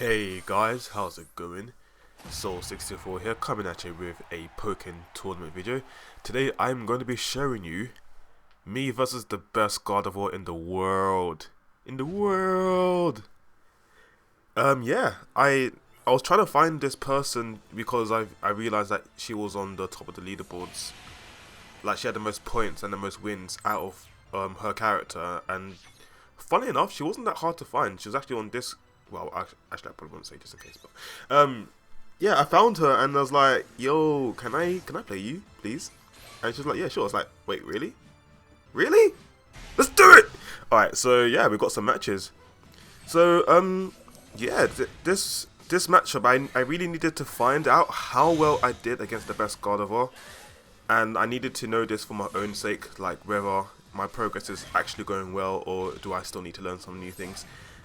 Hey guys, how's it going? Soul64 here, coming at you with a Pokken tournament video. Today I'm going to be showing you me versus the best Gardevoir in the world. Yeah, I was trying to find this person because I realized that she was on the top of the leaderboards. Like, she had the most points and the most wins out of her character, and funny enough, she wasn't that hard to find. She was actually on this. Well, actually, I probably won't say just in case, but yeah, I found her and I was like, "Yo, can I play you, please?" And she was like, "Yeah, sure." I was like, "Wait, really? Really? Let's do it!" All right, so yeah, we got some matches. So yeah, this matchup, I really needed to find out how well I did against the best Gardevoir, and I needed to know this for my own sake, like whether my progress is actually going well or do I still need to learn some new things.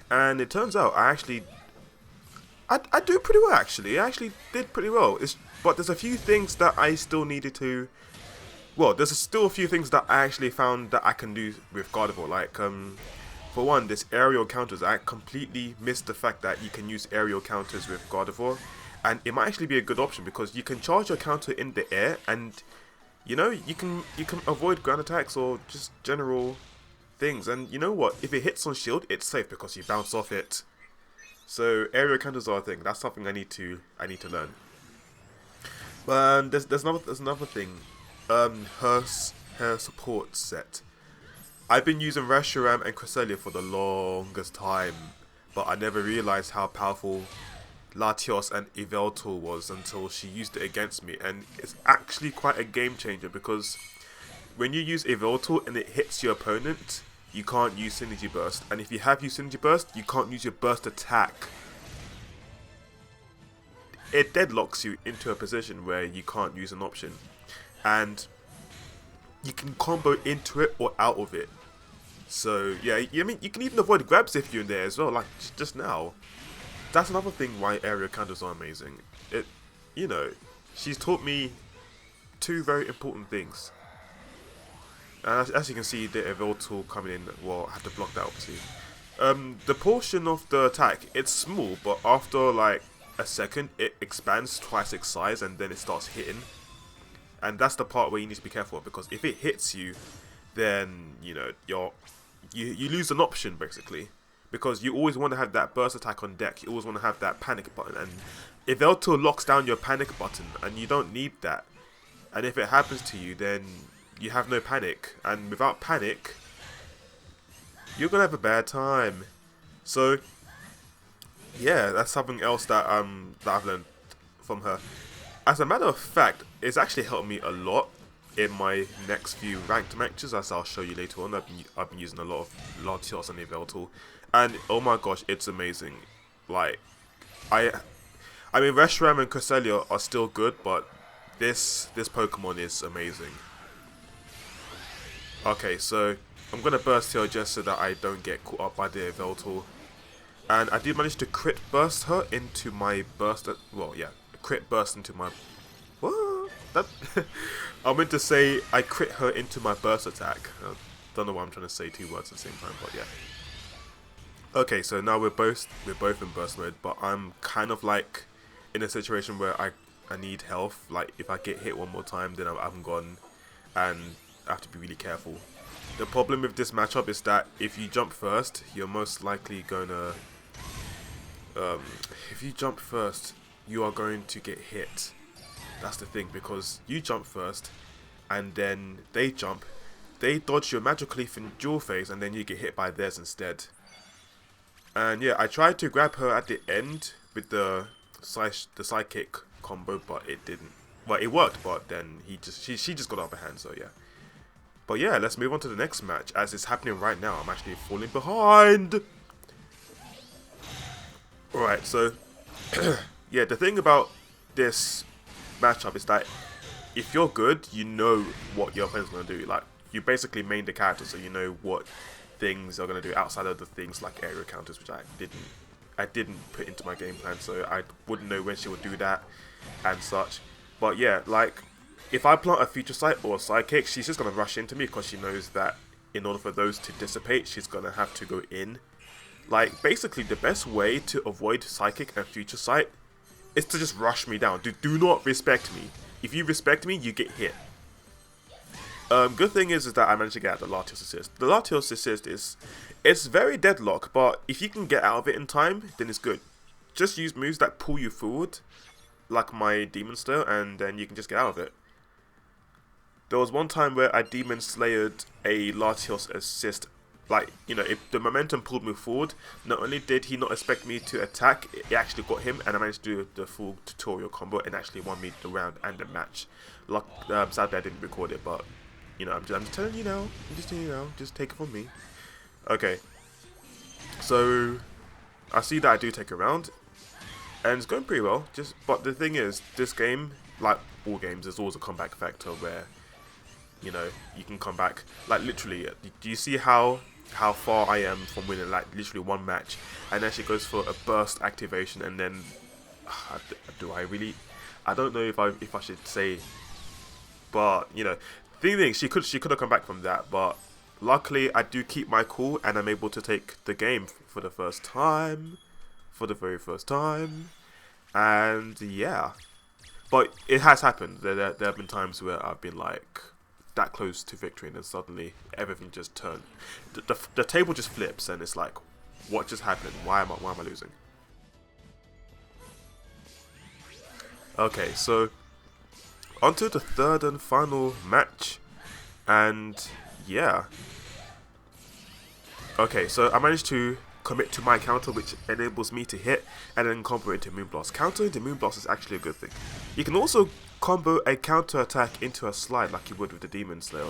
And it turns out I do pretty well actually. I actually did pretty well. But there's a few things that I still needed to. Well, there's still a few things that I actually found that I can do with Gardevoir. Like for one, this aerial counters. I completely missed the fact that you can use aerial counters with Gardevoir, and it might actually be a good option because you can charge your counter in the air, and you can avoid ground attacks or just general things. And you know what? If it hits on shield, it's safe because you bounce off it. So area counters are a thing. That's something I need to learn. But there's another thing. Her support set. I've been using Reshiram and Cresselia for the longest time, but I never realized how powerful Latios and Yveltal was until she used it against me, and it's actually quite a game changer because when you use Yveltal and it hits your opponent, you can't use Synergy Burst, and if you have used Synergy Burst, you can't use your Burst attack. It deadlocks you into a position where you can't use an option, and you can combo into it or out of it. So yeah, I mean, you can even avoid grabs if you're in there as well, like just now. That's another thing why area counters are amazing. You know, she's taught me two very important things. And as you can see, the Yveltal coming in, well, I have to block that obviously. The portion of the attack, it's small, but after like a second, it expands twice its size and then it starts hitting. And that's the part where you need to be careful, because if it hits you, then, you know, you lose an option basically. Because you always want to have that burst attack on deck, you always want to have that panic button, and Yveltal locks down your panic button, and you don't need that. And if it happens to you, then you have no panic, and without panic, you're gonna have a bad time. So, yeah, that's something else that I've learned from her. As a matter of fact, it's actually helped me a lot in my next few ranked matches, as I'll show you later on. I've been using a lot of Latios and Yveltal, and oh my gosh, it's amazing. Like, I mean, Reshiram and Cresselia are still good, but this Pokemon is amazing. Okay, so I'm gonna burst here just so that I don't get caught up by the Yveltal. And I did manage to crit burst her into my burst. Well, yeah, crit burst into my. What? That I meant to say I crit her into my burst attack. I don't know why I'm trying to say two words at the same time, but yeah. Okay, so now we're both in burst mode, but I'm kind of like in a situation where I need health. Like, if I get hit one more time, then I'm gone, and I have to be really careful. The problem with this matchup is that if you jump first, you're most likely gonna if you jump first, you are going to get hit. That's the thing, because you jump first and then they jump, they dodge your magic leaf in dual phase, and then you get hit by theirs instead. And yeah, I tried to grab her at the end with the sidekick combo, but it didn't. Well, it worked, but then she just got out of her hand, so yeah. But yeah, let's move on to the next match, as it's happening right now. I'm actually falling behind. Alright, so yeah, the thing about this matchup is that if you're good, you know what your opponent's going to do. Like, you basically main the character, so you know what things are going to do outside of the things like area counters, which I didn't put into my game plan, so I wouldn't know when she would do that and such. But yeah, like, if I plant a future sight or a sidekick, she's just going to rush into me because she knows that in order for those to dissipate, she's going to have to go in. Like, basically, the best way to avoid Psychic and Future Sight is to just rush me down. Do not respect me. If you respect me, you get hit. Good thing is that I managed to get out the Latios assist. The Latios assist it's very deadlock, but if you can get out of it in time, then it's good. Just use moves that pull you forward, like my Demon Slayer, and then you can just get out of it. There was one time where I Demon Slayered a Latios assist. Like, you know, if the momentum pulled me forward, not only did he not expect me to attack, it actually got him, and I managed to do the full tutorial combo and actually won me the round and the match. Like, sadly I didn't record it, but, you know, I'm just telling you now. I'm just telling you now. Just take it from me. Okay. So, I see that I do take a round, and it's going pretty well. But the thing is, this game, like all games, there's always a comeback factor where, you know, you can come back. Like, literally, do you see how far I am from winning, like, literally one match, and then she goes for a burst activation, and then, do I really, I don't know if I should say, but, you know, the thing is, she could have come back from that, but luckily, I do keep my cool, and I'm able to take the game for the first time, for the very first time, and yeah, but it has happened. There have been times where I've been like that close to victory, and then suddenly everything just turned. The table just flips, and it's like, what just happened? Why am I losing? Okay, so onto the third and final match, and yeah. Okay, so I managed to commit to my counter, which enables me to hit and then combo into Moonblast. Counter into Moonblast is actually a good thing. You can also combo a counter attack into a slide like you would with the Demon Slayer.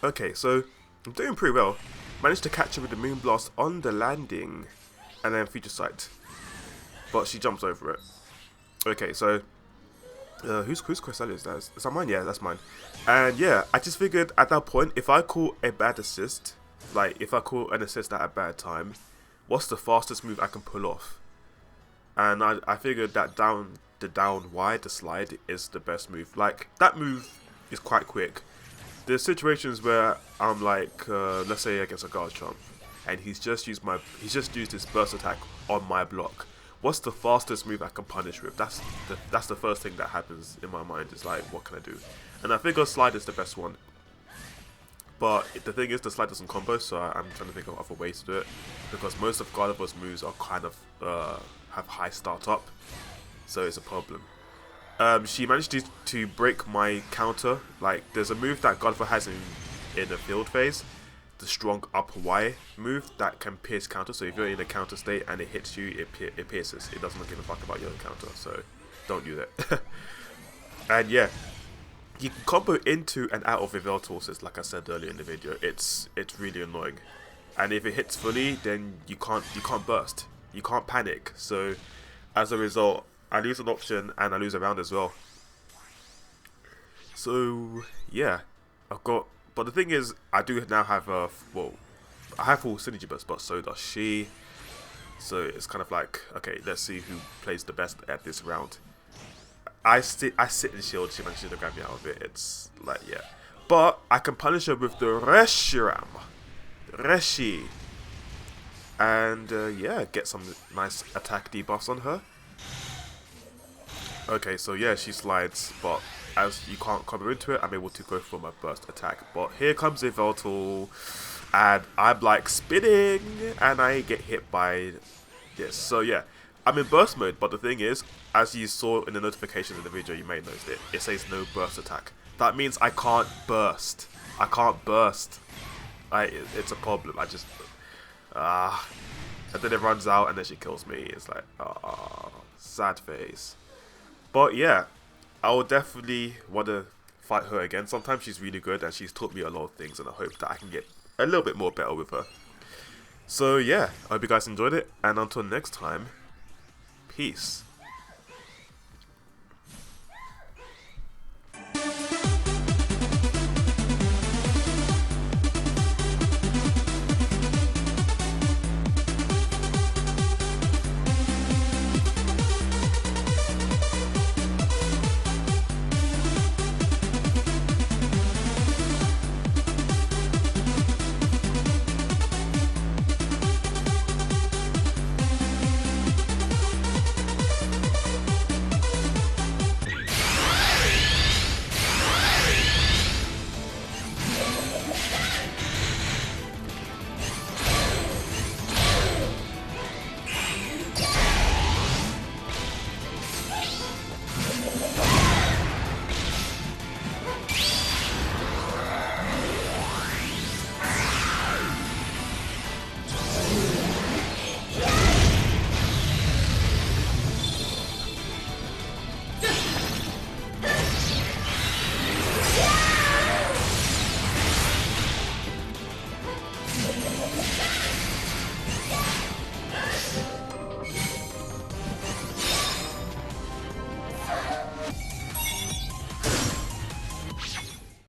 Okay, so I'm doing pretty well. Managed to catch her with the Moonblast on the landing and then Future Sight, but she jumps over it. Okay, so whose Cresselia is that? Is that mine? Yeah, that's mine. And yeah, I just figured at that point, if I call a bad assist, like if I call an assist at a bad time, what's the fastest move I can pull off? And I figured that down wide, the slide, is the best move. Like, that move is quite quick. There's situations where I'm like, let's say against a Gardevoir, and he's just used his burst attack on my block. What's the fastest move I can punish with? That's the first thing that happens in my mind. Is like, what can I do? And I figure slide is the best one. But the thing is, the slide doesn't combo, so I'm trying to think of other ways to do it, because most of Gardevoir's moves are kind of have high startup, so it's a problem. She managed to break my counter. Like, there's a move that Gardevoir has in the field phase, the strong up Y move that can pierce counter. So if you're in a counter state and it hits you, it pierces. It doesn't give a fuck about your counter, so don't use it. And yeah, you can combo into and out of Yveltal, like I said earlier in the video. It's really annoying, and if it hits fully, then you can't burst, you can't panic. So as a result, I lose an option and I lose a round as well. So yeah, but the thing is, I do now have I have full synergy burst, but so does she. So it's kind of like, okay, let's see who plays the best at this round. I sit in shield, she managed to grab me out of it. It's like, yeah. But I can punish her with the Reshiram. Reshi. And yeah, get some nice attack debuffs on her. Okay, so yeah, she slides, but as you can't combo into it, I'm able to go for my burst attack. But here comes Yveltal, and I'm like spinning, and I get hit by this. So yeah, I'm in burst mode, but the thing is, as you saw in the notifications in the video, you may have noticed it says no burst attack. That means I can't burst. I can't burst. It's a problem. I just, and then it runs out, and then she kills me. It's like, sad face. But yeah, I will definitely want to fight her again. Sometimes she's really good, and she's taught me a lot of things, and I hope that I can get a little bit more better with her. So yeah, I hope you guys enjoyed it, and until next time, peace.